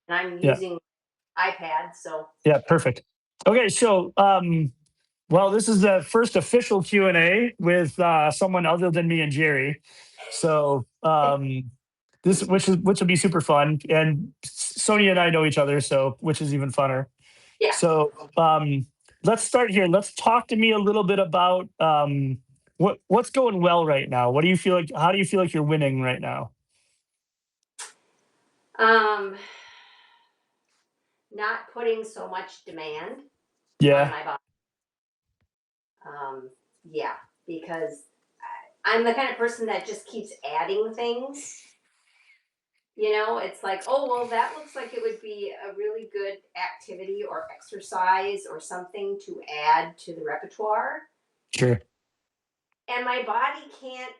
and I'm Yeah. using iPad. So Yeah. Perfect. Okay. So, well, this is the first official Q&A with someone other than me and Jerry. So, this which will be super fun. And Sonia and I know each other, so which is even funner. yeah. So, let's start here. Let's talk to me a little bit about what's going well right now. What do you feel like? How do you feel like you're winning right now? Um, Not putting so much demand on Yeah. my body. Yeah, because I'm the kind of person that just keeps adding things. It's like, oh, well, that looks like it would be a really good activity or exercise or something to add to the repertoire. Sure. And my body can't,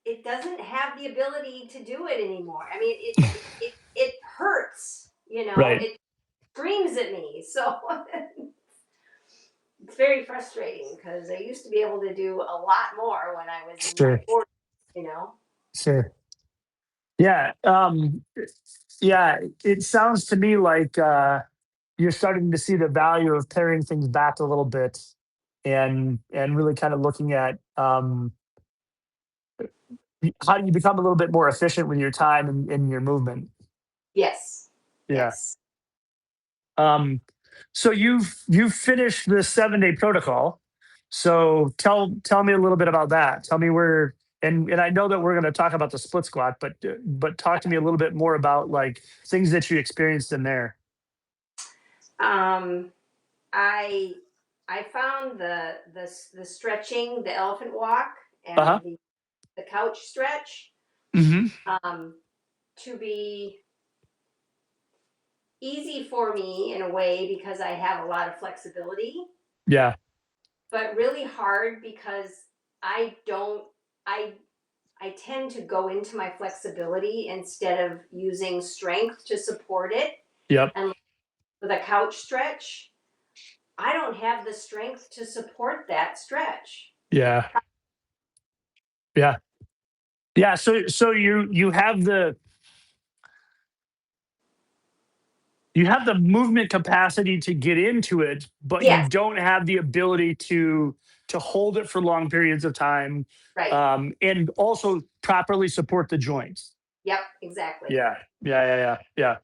it doesn't have the ability to do it anymore. I mean, it hurts, Right. it screams at me. So it's very frustrating because I used to be able to do a lot more when I was in my Sure. 40s, you know? Sure. Yeah. Yeah. It sounds to me like you're starting to see the value of paring things back a little bit, and really kind of looking at how do you become a little bit more efficient with your time and your movement. Yes. Yeah. Yes. So you've finished the 7-day protocol. So tell me a little bit about that. Tell me where, and I know that we're going to talk about the split squat, but talk to me a little bit more about like things that you experienced in there. Um, I I found the stretching, the elephant walk, Uh huh. and the couch stretch Hmm. um, to be easy for me in a way because I have a lot of flexibility, Yeah. but really hard because I don't. I I tend to go into my flexibility instead of using strength to support it. Yep. And with a couch stretch, I don't have the strength to support that stretch. Yeah. Yeah. Yeah. So you have the movement capacity to get into it, but you Yes, don't have the ability to hold it for long periods of time, right. and also properly support the joints. Yep, exactly. Yeah, yeah, yeah, yeah, yeah.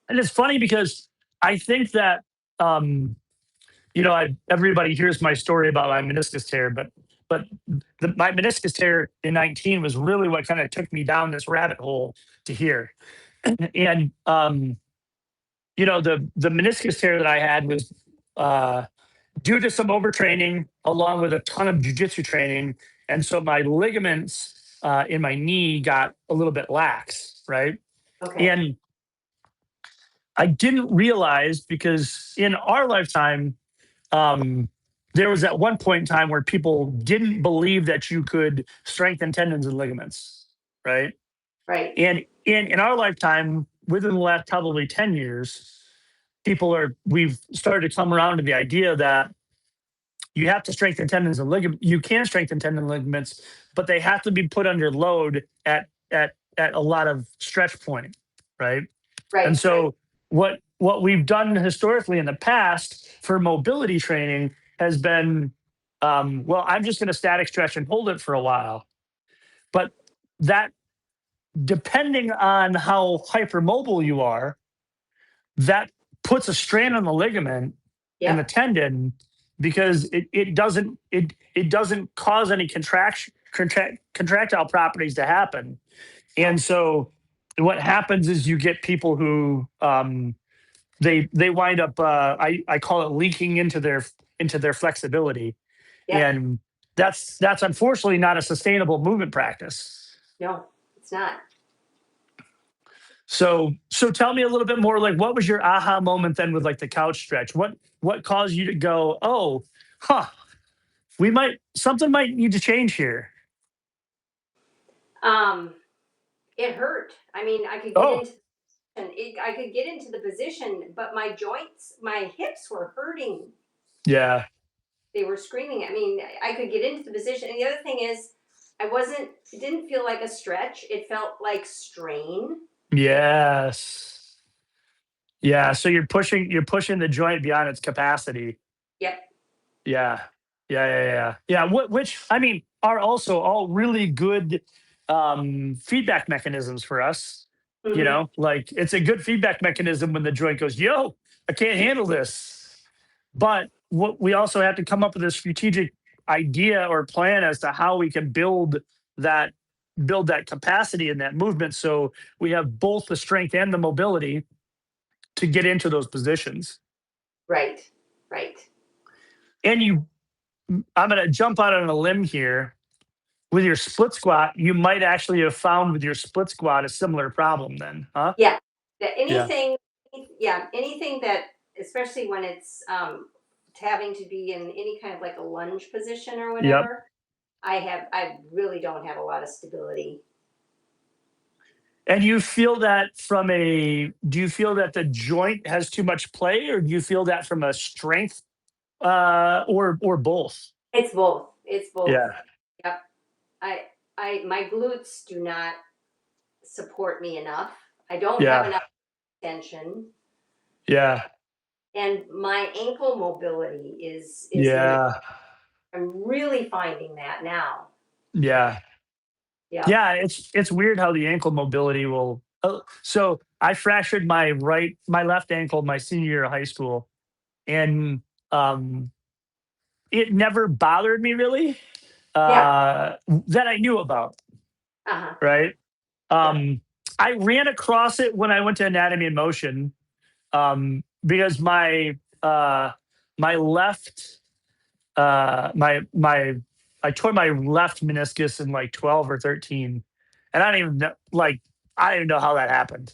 And it's funny because I think that um, everybody hears my story about my meniscus tear, but my meniscus tear in 19 was really what kind of took me down this rabbit hole to here. And the meniscus tear that I had was uh, due to some overtraining, along with a ton of jujitsu training, and so my ligaments in my knee got a little bit lax, right? Okay. And I didn't realize because in our lifetime, um, there was at one point in time where people didn't believe that you could strengthen tendons and ligaments, right? Right. And in our lifetime, within the last probably 10 years, we've started to come around to the idea that you have to strengthen tendons and ligaments. You can strengthen tendon and ligaments, but they have to be put under load at a lot of stretch point, right? And Right. so what we've done historically in the past for mobility training has been, well, I'm just going to static stretch and hold it for a while, but that depending on how hypermobile you are, that puts a strain on the ligament and the Yep. tendon because it doesn't cause any contractile properties to happen. Oh, And so what happens is you get people who they wind up I call it leaking into their flexibility, yep. and that's unfortunately not a sustainable movement practice. No, it's not. So tell me a little bit more, like what was your aha moment then with like the couch stretch? What caused you to go, oh, huh, something might need to change here? Um, it hurt. I mean, I could get Oh, into I could get into the position, but my joints, my hips were hurting. yeah. They were screaming. I mean, I could get into the position. And the other thing is, it didn't feel like a stretch. It felt like strain. Yes. Yeah, so you're pushing the joint beyond its capacity. Yep. Yeah. Yeah. Which I mean are also all really good feedback mechanisms for us. Hmm. Like it's a good feedback mechanism when the joint goes, "Yo, I can't handle this." But what we also have to come up with a strategic idea or plan as to how we can that build that capacity and that movement so we have both the strength and the mobility to get into those positions. Right. Right. And I'm going to jump out on a limb here. With your split squat, you might actually have found with your split squat a similar problem then, huh? Yeah. Yeah, Yeah. anything that, especially when it's having to be in any kind of like a lunge position or Yep. whatever, I really don't have a lot of stability. And you feel that do you feel that the joint has too much play, or do you feel that from a strength, or both? It's both. It's both. Yeah. Yep. I my glutes do not support me enough. I don't have Yeah. enough tension, Yeah. and my ankle mobility is not. Yeah. I'm really finding that now. Yeah. Yep. Yeah. It's weird how the ankle mobility will. So I fractured my left ankle my senior year of high school, and um, it never bothered me really, Yeah. that I knew about, Uh-huh. right? Yep. Um, I ran across it when I went to Anatomy in Motion, because my left my I tore my left meniscus in like 12 or 13, and I don't even know I don't even know how that happened.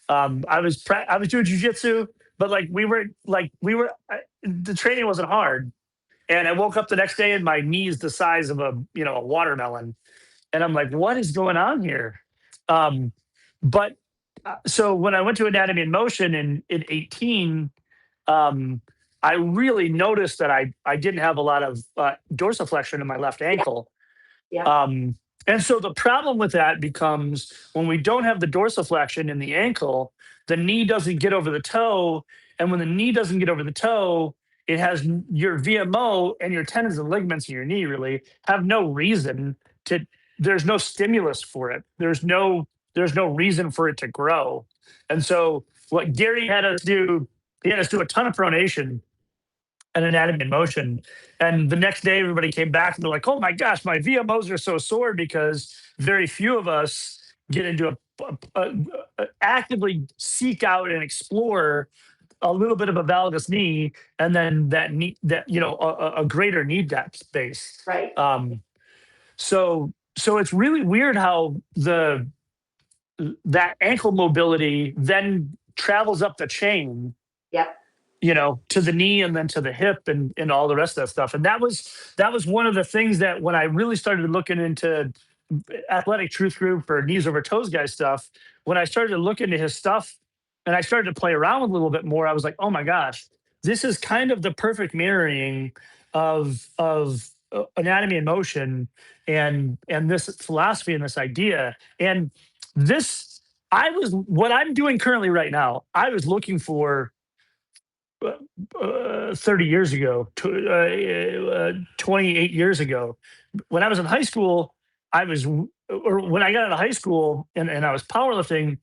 I was doing jujitsu, but the training wasn't hard, and I woke up the next day and my knee is the size of a watermelon, and I'm like, what is going on here? Um, but So when I went to Anatomy in Motion in 18, um, I really noticed that I didn't have a lot of dorsiflexion in my left Yeah. ankle. Yep. Um, and so the problem with that becomes when we don't have the dorsiflexion in the ankle, the knee doesn't get over the toe. And when the knee doesn't get over the toe, your VMO and your tendons and ligaments in your knee really have no reason to, there's no stimulus for it. There's no reason for it to grow. And so what Gary had us do, he had us do a ton of pronation and Anatomy in Motion. And the next day, everybody came back and they're like, "Oh my gosh, my VMOs are so sore because very few of us get into actively seek out and explore a little bit of a valgus knee, and then a greater knee depth space." Right. Um, so it's really weird how that ankle mobility then travels up the chain, Yep. to the knee and then to the hip and all the rest of that stuff. And that was one of the things that when I really started looking into athletic truth group or knees over toes guy stuff, when I started to look into his stuff and I started to play around with a little bit more, I was like, oh my gosh, this is kind of the perfect mirroring of Anatomy in Motion and this philosophy and this idea. And this I was what I'm doing currently right now, I was looking for 30 years ago, 28 years ago. When I was in high school, or when I got out of high school and I was powerlifting,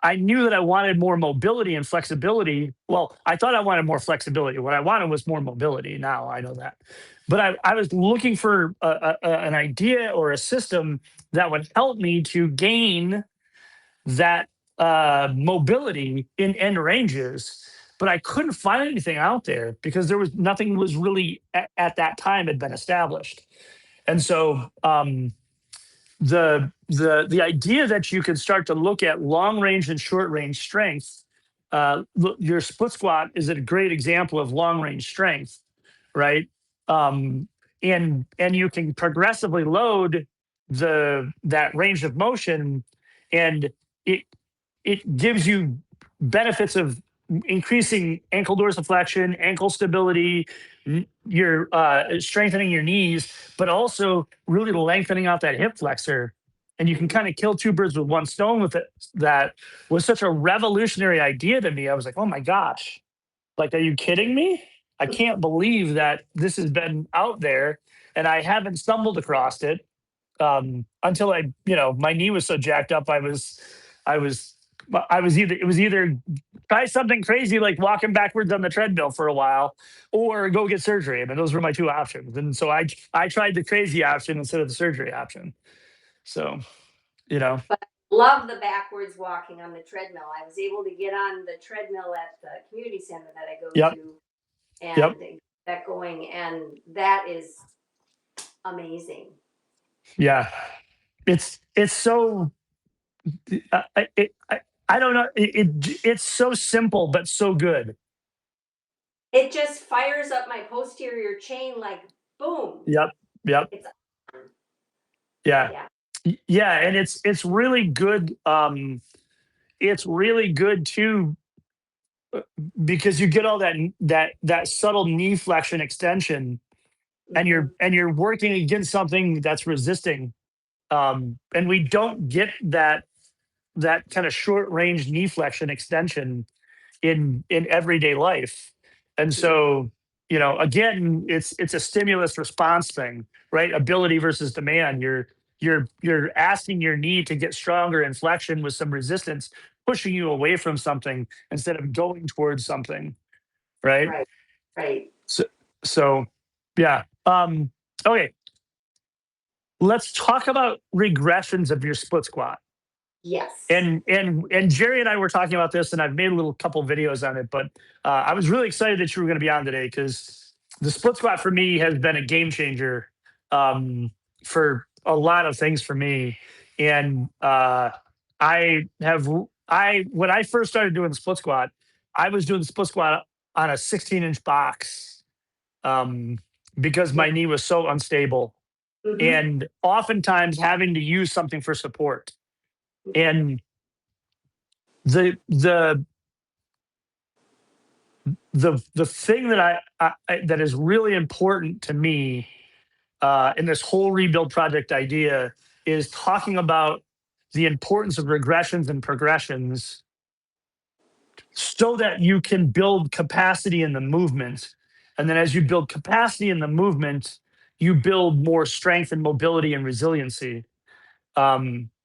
I knew that I wanted more mobility and flexibility. Well, I thought I wanted more flexibility. What I wanted was more mobility. Now I know that. But I was looking for an idea or a system that would help me to gain that mobility in end ranges, but I couldn't find anything out there because nothing was really at that time had been established. And so the idea that you can start to look at long range and short range strength, your split squat is a great example of long range strength, right? Um, and you can progressively load that range of motion, and it it gives you benefits of increasing ankle dorsiflexion, ankle stability, you're strengthening your knees, but also really lengthening out that hip flexor. and you can Mhm. kind of kill two birds with one stone with it. That was such a revolutionary idea to me. I was like, oh my gosh, like, are you kidding me? I can't believe that this has been out there and I haven't stumbled across it until I, my knee was so jacked up. I was, it was either try something crazy like walking backwards on the treadmill for a while, or go get surgery. I mean, those were my two options. And so I tried the crazy option instead of the surgery option. So, you know, But I love the backwards walking on the treadmill. I was able to get on the treadmill at the community center that I go yep, to yep, and get that going, and that is amazing. yeah. It's so I don't know. It's so simple but so good. It just fires up my posterior chain like boom. Yep, yep, It's on. yeah, Yeah. yeah, and it's really good. It's really good too because you get all that subtle knee flexion extension, and Hmm. you're working against something that's resisting. And we don't get that kind of short range knee flexion extension in everyday life. And Yeah. so, again, it's a stimulus response thing, right? Ability versus demand. You're asking your knee to get stronger in flexion with some resistance, pushing you away from something instead of going towards something, right? Right. Right. So, so yeah. Okay, let's talk about regressions of your split squat. Yes. And Jerry and I were talking about this, and I've made a little couple videos on it. But I was really excited that you were going to be on today because the split squat for me has been a game changer um, for a lot of things for me. And I when I first started doing the split squat, I was doing the split squat on a 16-inch box um, because Yeah. my knee was so unstable, Hmm. and oftentimes having to use something for support. And the the thing that that is really important to me in this whole rebuild project idea is talking about the importance of regressions and progressions so that you can build capacity in the movement. And then as you build capacity in the movement, you build more strength and mobility and resiliency.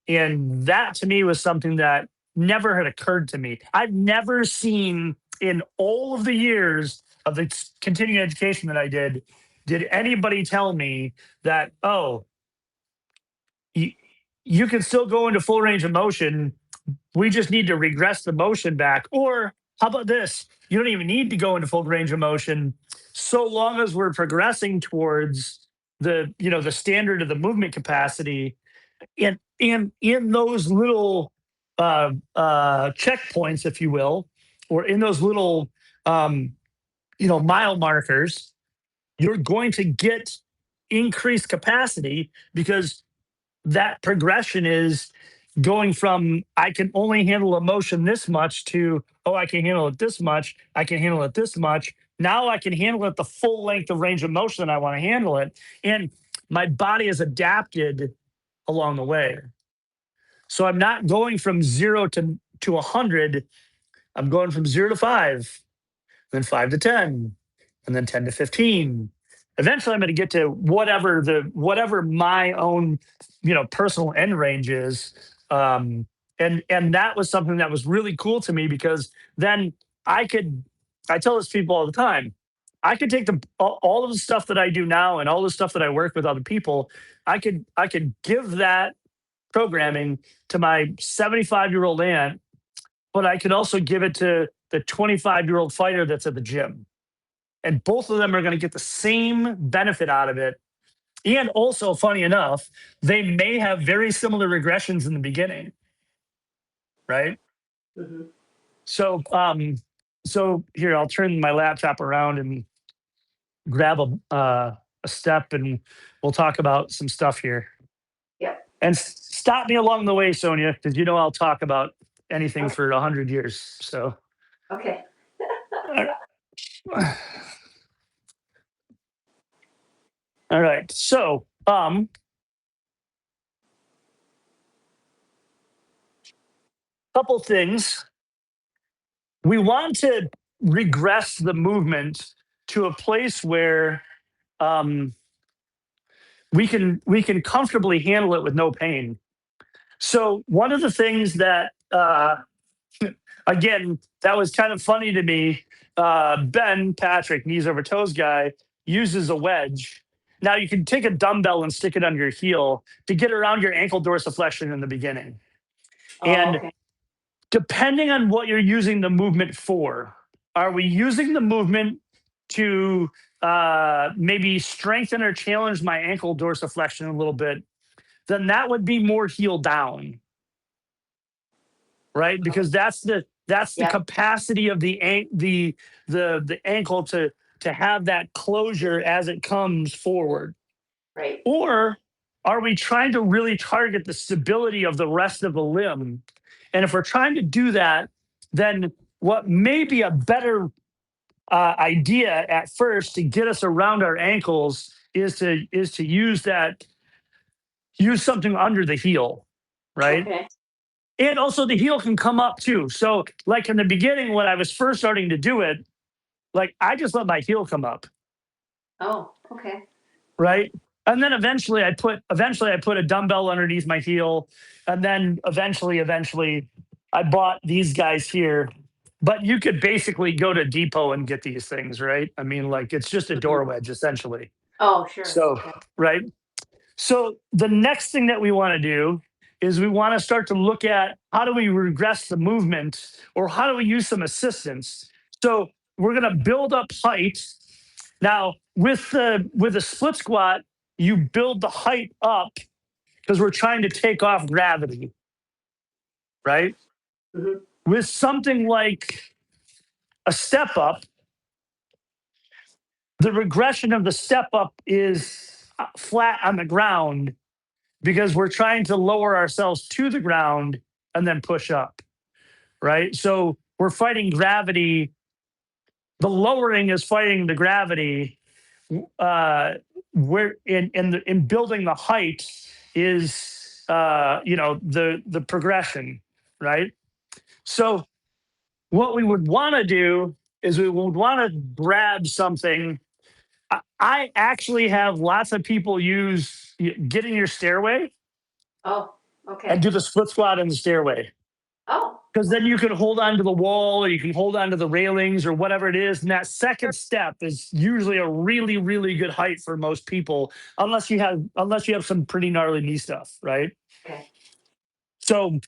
And that to me was something that never had occurred to me. I've never seen in all of the years of the continuing education that I did anybody tell me that, oh, you, you can still go into full range of motion. We just need to regress the motion back. Or how about this? You don't even need to go into full range of motion so long as we're progressing towards the standard of the movement capacity, and in those little checkpoints, if you will, or in those little um, mile markers, you're going to get increased capacity because that progression is going from I can only handle a motion this much to, oh, I can handle it this much, I can handle it this much. Now I can handle it the full length of range of motion that I want to handle it. And my body has adapted along the way. So I'm not going from 0 to 100. I'm going from 0 to 5, then 5 to 10, and then 10 to 15. Eventually I'm going to get to whatever my own, personal end range is. And that was something that was really cool to me because then I could I tell this to people all the time. I could take all of the stuff that I do now and all the stuff that I work with other people. I could give that programming to my 75-year-old aunt, but I could also give it to the 25-year-old fighter that's at the gym. And both of them are going to get the same benefit out of it. And also, funny enough, they may have very similar regressions in the beginning, right? Hmm. So here, I'll turn my laptop around and grab a step, and we'll talk about some stuff here. Yep. And stop me along the way, Sonia, because I'll talk about anything Okay. for 100 years. So, Okay. all right. So, Couple things. We want to regress the movement to a place where um, we can comfortably handle it with no pain. So one of the things that again that was kind of funny to me, Ben Patrick, knees over toes guy, uses a wedge. Now you can take a dumbbell and stick it under your heel to get around your ankle dorsiflexion in the beginning. Oh, And okay. depending on what you're using the movement for, are we using the movement to maybe strengthen or challenge my ankle dorsiflexion a little bit? Then that would be more heel down, right? Okay. Because that's the Yep. capacity of the ankle to have that closure as it comes forward. Right. Or are we trying to really target the stability of the rest of the limb? And if we're trying to do that, then what may be a better idea at first to get us around our ankles is to use something under the heel, right? Okay. And also the heel can come up too. So like in the beginning when I was first starting to do it, like I just let my heel come up, Oh, okay. right? And then eventually I put a dumbbell underneath my heel, and then eventually I bought these guys here. But you could basically go to Depot and get these things, right? I mean, like it's just a Mhm. door wedge essentially. Oh, sure. So, Okay. right? So the next thing that we want to do is we want to start to look at how do we regress the movement or how do we use some assistance. So we're going to build up height. Now with a split squat, you build the height up because we're trying to take off gravity, right? Hmm. With something like a step up, the regression of the step up is flat on the ground because we're trying to lower ourselves to the ground and then push up, right? So we're fighting gravity. The lowering is fighting the gravity. We're in building the height is the progression, right? So what we would want to do is we would want to grab something. I actually have lots of people use get in your stairway Oh, and okay. do the split squat in the stairway. Oh, Because then okay. you can hold on to the wall or you can hold on to the railings or whatever it is. And that Sure. second step is usually a really, really good height for most people, unless you have some pretty gnarly knee stuff, right? Okay. So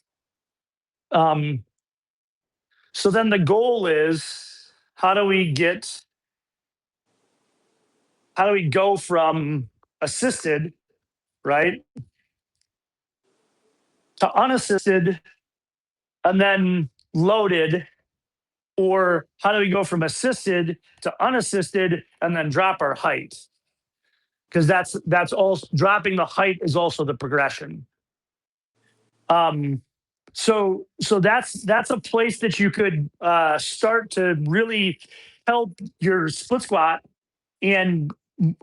um, so then the goal is how do we get how do we go from assisted, right, to unassisted and then loaded, or how do we go from assisted to unassisted and then drop our height? Because that's also dropping the height is also the progression. Um, so that's a place that you could start to really help your split squat and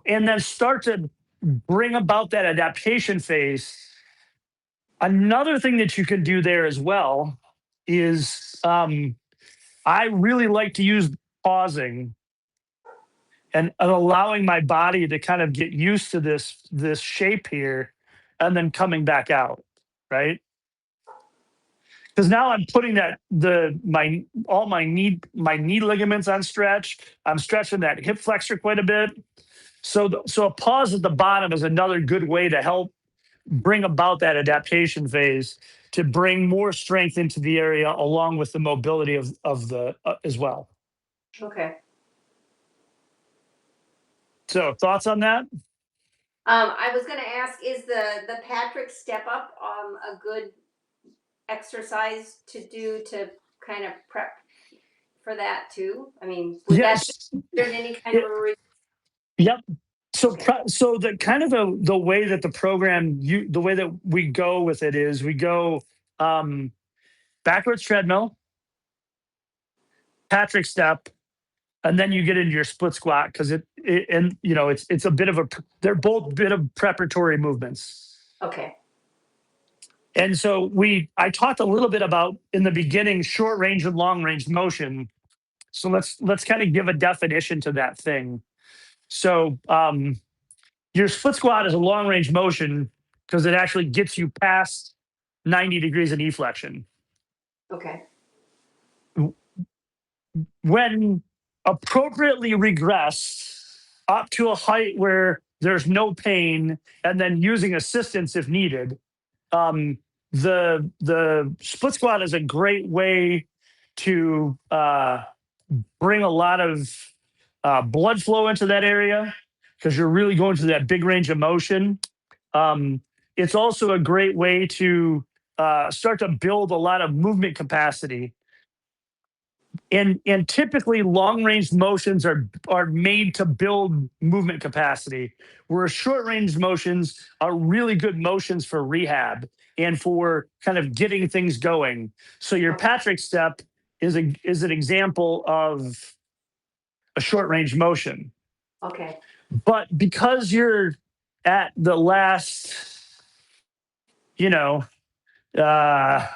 and then start to bring about that adaptation phase. Another thing that you can do there as well is I really like to use pausing and allowing my body to kind of get used to this shape here and then coming back out, right? Because now I'm putting that the my all my knee ligaments on stretch. I'm stretching that hip flexor quite a bit. So a pause at the bottom is another good way to help bring about that adaptation phase to bring more strength into the area along with the mobility of the as well. Okay. So thoughts on that? I was going to ask, is the Patrick step up a good exercise to do to kind of prep for that too? I mean, would that be Yes. considered any kind Yeah, of a yep. So, okay? so the kind of the way that the way that we go with it is we go um, backwards treadmill, Patrick step, and then you get into your split squat because it and it's a bit of a they're both bit of preparatory movements. Okay. And so I talked a little bit about in the beginning short range and long range motion. So let's kind of give a definition to that thing. So your split squat is a long range motion because it actually gets you past 90 degrees of knee flexion. Okay. When appropriately regressed up to a height where there's no pain, and then using assistance if needed, the split squat is a great way to bring a lot of blood flow into that area because you're really going through that big range of motion. It's also a great way to start to build a lot of movement capacity. And typically long range motions are made to build movement capacity, whereas short range motions are really good motions for rehab and for kind of getting things going. So your Okay. Patrick step is an example of a short range motion. Okay. But because you're at the last, you know, uh,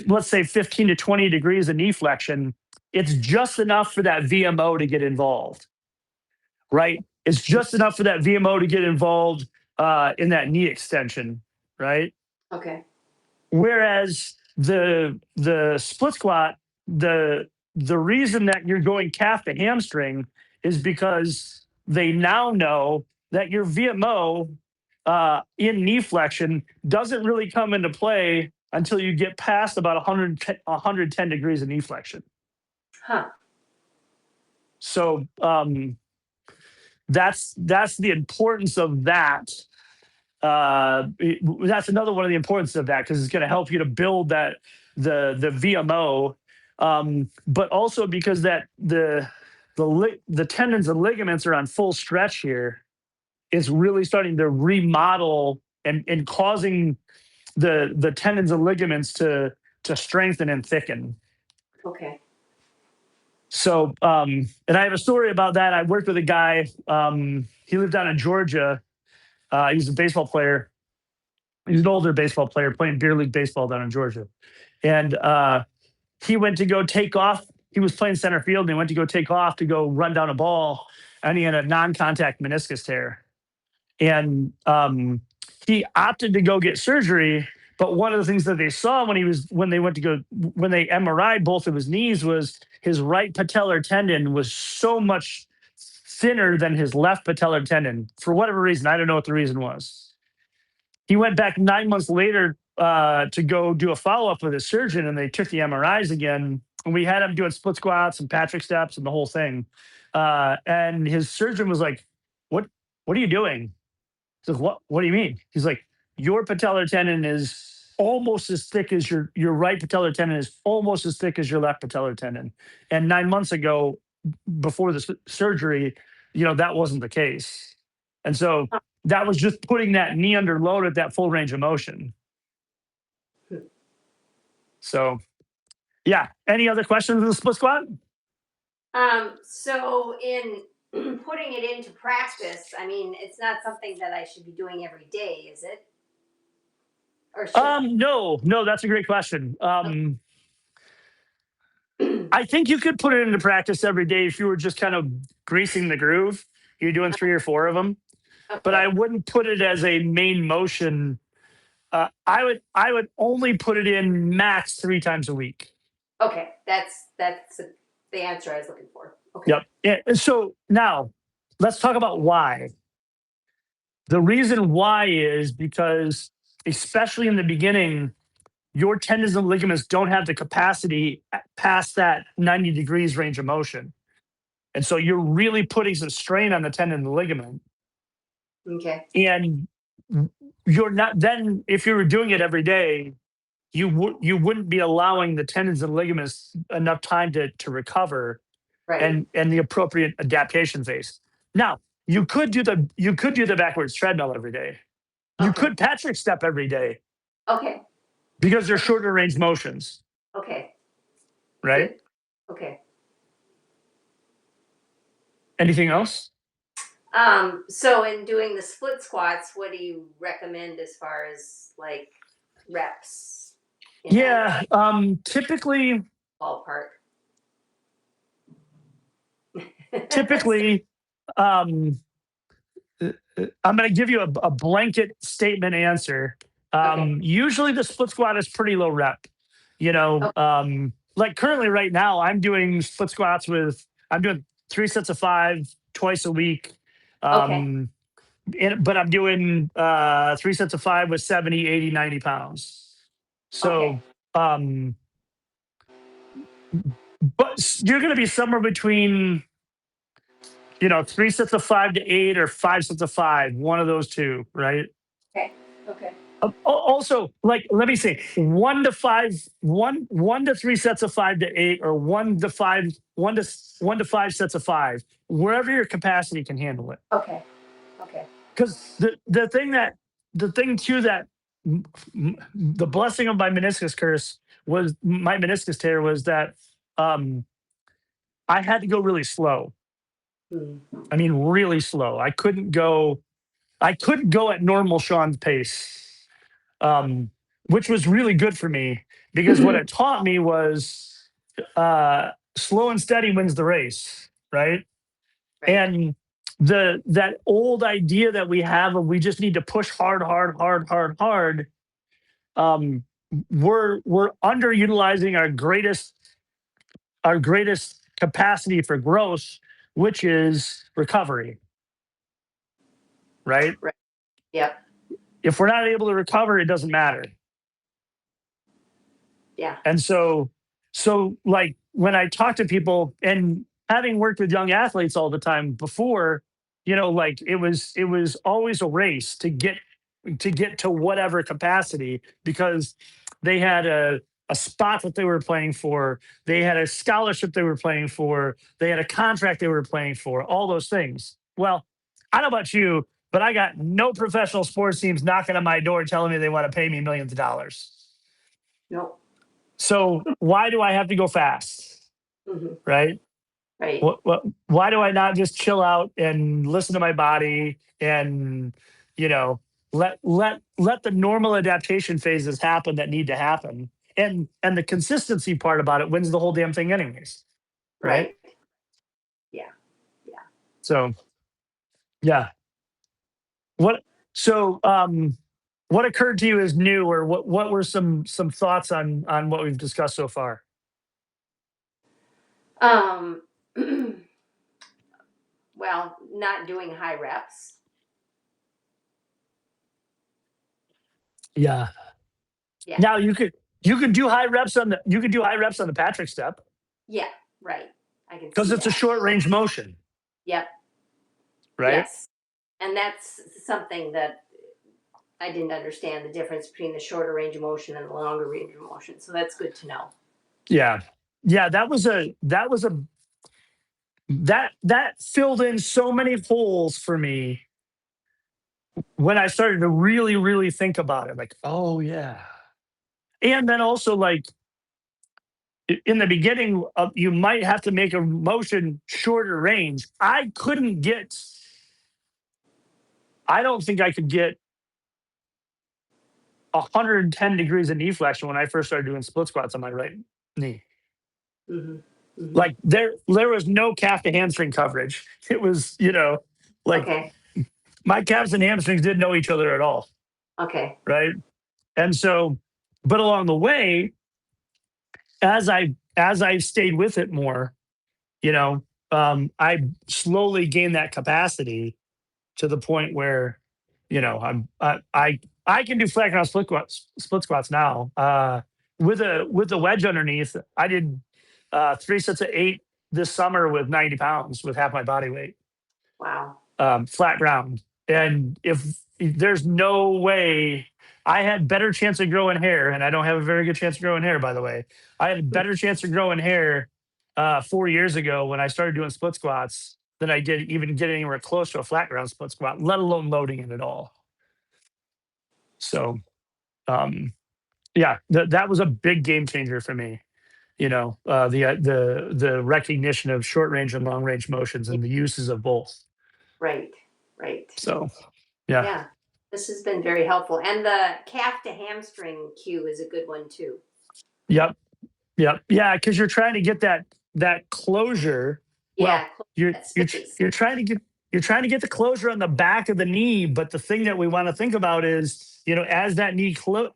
let's say 15 to 20 degrees of knee flexion, it's just enough for that VMO to get involved, right? It's just enough for that VMO to get involved in that knee extension, right? Okay. Whereas the split squat, the reason that you're going calf to hamstring is because they now know that your VMO in knee flexion doesn't really come into play until you get past about 110 degrees of knee flexion. Huh. So that's the importance of that. That's another one of the importance of that because it's going to help you to build that the VMO, but also because that the tendons and ligaments are on full stretch here. It's really starting to remodel and causing the tendons and ligaments to strengthen and thicken. Okay. So, and I have a story about that. I worked with a guy. He lived down in Georgia. He was a baseball player. He's an older baseball player playing beer league baseball down in Georgia, and he went to go take off. He was playing center field, and he went to go take off to go run down a ball, and he had a non-contact meniscus tear. And he opted to go get surgery. But one of the things that they saw when they MRI'd both of his knees was his right patellar tendon was so much thinner than his left patellar tendon for whatever reason. I don't know what the reason was. He went back 9 months later to go do a follow up with his surgeon, and they took the MRIs again. And we had him doing split squats and Patrick steps and the whole thing. And his surgeon was like, "What are you doing?" He's like, what do you mean? He's like, your patellar tendon is almost as thick as your right patellar tendon is almost as thick as your left patellar tendon. And 9 months ago, before the surgery, that wasn't the case. And so that was just putting that knee under load at that full range of motion. So yeah. Any other questions on the split squat? So in putting it into practice, I mean, it's not something that I should be doing every day, is it? Or should I? No, that's a great question. I think you could put it into practice every day if you were just kind of greasing the groove. You're doing 3 or 4 of them, but I Okay. wouldn't put it as a main motion. I would only put it in max 3 times a week. Okay. That's the answer I was looking for. Okay. Yep. And so now let's talk about why. The reason why is because, especially in the beginning, your tendons and ligaments don't have the capacity past that 90 degrees range of motion. And so you're really putting some strain on the tendon and the ligament. Okay. And you're not, then if you were doing it every day, you wouldn't be allowing the tendons and ligaments enough time to recover Right. and the appropriate adaptation phase. Now, you could do the backwards treadmill every day. You Okay. could Patrick step every day Okay. because they're shorter range motions, Okay. right? Good. Okay. Anything else? So in doing the split squats, what do you recommend as far as like reps in Yeah. Typically, a ballpark? typically, um, I'm going to give you a blanket statement answer. Okay. Usually, the split squat is pretty low rep. Oh, Like currently, right now, I'm doing split squats with, I'm doing 3 sets of 5 twice a week. okay. Um, but I'm doing 3 sets of 5 with 70, 80, 90 pounds. Okay. So, um, but you're going to be somewhere between, 3 sets of 5 to 8 or 5 sets of 5, one of those two, right? Okay. Okay. Also, like, let me say, 1 to 5, 1 to 3 sets of 5 to 8, or 1 to 5, 1 to 5 sets of 5, wherever your capacity can handle it. Okay. Okay. Because the thing too that the blessing of my meniscus tear was that um, I had to go really slow. Mm. I mean, really slow. I couldn't go at normal Sean's pace, which was really good for me because what it taught me was slow and steady wins the race, right? Right. And that old idea that we have of we just need to push hard, hard, hard, hard, hard. Um, we're underutilizing our greatest capacity for growth, which is recovery, right? Right. Yep. If we're not able to recover, it doesn't matter. Yeah. And so like when I talk to people and having worked with young athletes all the time before, like it was always a race to get to whatever capacity because they had a spot that they were playing for, they had a scholarship they were playing for, they had a contract they were playing for, all those things. Well, I don't know about you, but I got no professional sports teams knocking on my door telling me they want to pay me millions of dollars. Nope. So why do I have to go fast? Hmm. Right? Right. Why do I not just chill out and listen to my body and you know let the normal adaptation phases happen that need to happen? And the consistency part about it wins the whole damn thing anyways. Right? Right. Yeah. Yeah. So yeah. What so what occurred to you as new, or what were some thoughts on what we've discussed so far? Um. Well, not doing high reps. Yeah. Yeah. Now you could do high reps on the Patrick step Yeah. Right. I can because see it's a that. short range motion, Yep. right? Yes. And that's something that I didn't understand the difference between the shorter range of motion and the longer range of motion. So that's good to know. Yeah. Yeah, that filled in so many holes for me when I started to really, really think about it. Like, oh yeah. And then also like in the beginning, you might have to make a motion shorter range. I don't think I could get 110 degrees of knee flexion when I first started doing split squats on my right knee. Hmm. Hmm. Like there was no calf to hamstring coverage. It was, like Okay. my calves and hamstrings didn't know each other at all, Okay. right? And so, but along the way, as I stayed with it more, you know, I slowly gained that capacity to the point where, I can do flat ground split squats now. With a wedge underneath, I did 3 sets of 8 this summer with 90 pounds with half my body weight, Wow. flat ground. And if there's no way, I had better chance of growing hair, and I don't have a very good chance of growing hair, by the way. I had a better chance of growing hair 4 years ago when I started doing split squats than I did even get anywhere close to a flat ground split squat, let alone loading it at all. So, um, yeah, that was a big game changer for me. The recognition of short range and long range motions Yeah. and the uses of both. Right. Right. So, yeah. Yeah. This has been very helpful. And the calf to hamstring cue is a good one too. Yep. Yep. Yeah, because you're trying to get that closure. Well, Yeah, you're that you're space. you're trying to get you're trying to get the closure on the back of the knee, but the thing that we want to think about is, as that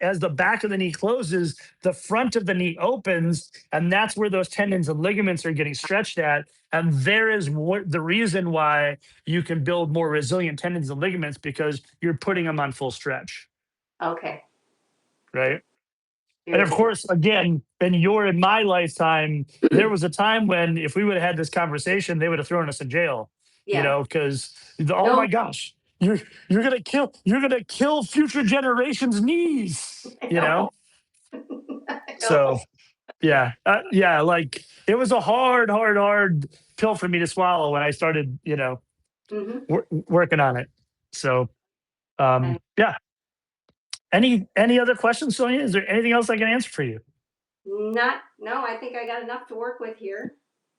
as the back of the knee closes, the front of the knee opens, and that's where those tendons and ligaments are getting stretched at. And there is what the reason why you can build more resilient tendons and ligaments, because you're putting them on full stretch, Okay. right? And Very of good. course, again, in my lifetime, there was a time when if we would have had this conversation, they would have thrown us in jail, Yeah. because oh No, my gosh, you're gonna kill future generations' knees, I know. I So know. yeah, yeah, like it was a hard pill for me to swallow when I started, Hmm. working on it. So I, yeah. Any other questions, Sonia? Is there anything else I can answer for you? no, I think I got enough to work with here.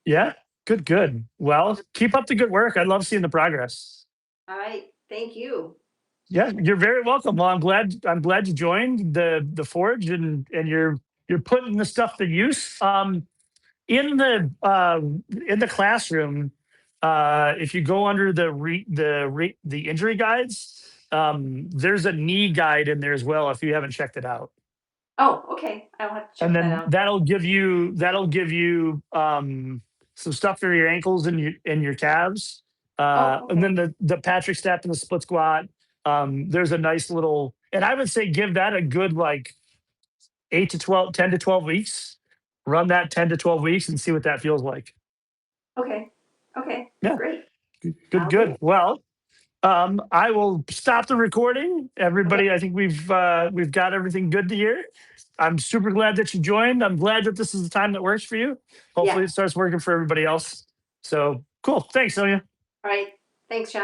Yeah. Good, good. Well, keep up the good work. I love seeing the progress. All right. Thank you. Yeah, you're very welcome. Well, I'm glad you joined the Forge, and you're putting the stuff to use. In the classroom, if you go under the injury guides, there's a knee guide in there as well if you haven't checked it out. Oh, okay. I'll have to And check that then out. that'll give you some stuff for your ankles and your calves, Oh, and okay. then the Patrick step and the split squat. There's a nice little, and I would say give that a good like 10 to 12 weeks. Run that 10 to 12 weeks and see what that feels like. Okay. Okay. Yeah, Great. good, I'll do good. it. Well, I will stop the recording. Okay. Everybody, I think we've got everything good to hear. I'm super glad that you joined. I'm glad that this is the time that works for you. Yeah. Hopefully, it starts working for everybody else. So cool. Thanks, Sonia. All right. Thanks, Sean.